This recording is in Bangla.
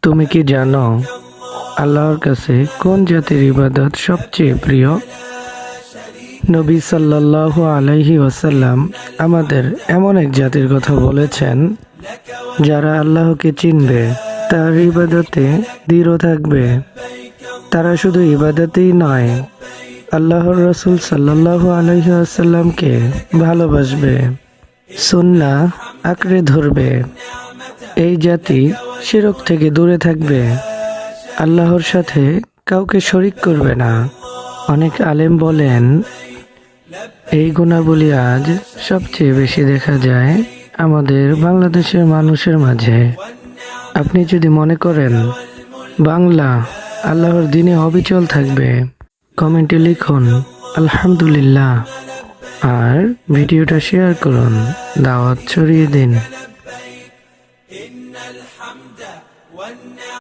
তুমি কি জানো আল্লাহর কাছে কোন জাতির ইবাদত সবচেয়ে প্রিয়? নবী সাল্লাল্লাহু আলাইহি ওয়াসাল্লাম আমাদের এমন এক জাতির কথা বলেছেন, যারা আল্লাহকে চিনবে, তার ইবাদতে দৃঢ় থাকবে। তারা শুধু ইবাদতেই নয়, আল্লাহর রাসূল সাল্লাল্লাহু আলাইহি ওয়াসাল্লামকে ভালোবাসবে, সুন্নাহ আঁকড়ে ধরবে। এই জাতি শিরক থেকে দূরে থাকবে, আল্লাহর সাথে কাউকে শরিক করবে না। অনেক আলেম বলেন, এই গুণাবলী আজ সবচেয়ে বেশি দেখা যায় আমাদের বাংলাদেশের মানুষের মাঝে। আপনি যদি মনে করেন বাংলা আল্লাহর দিনে অবিচল থাকবে, কমেন্টে লিখুন আলহামদুলিল্লাহ, আর ভিডিওটা শেয়ার করুন, দাওয়াত ছড়িয়ে দিন।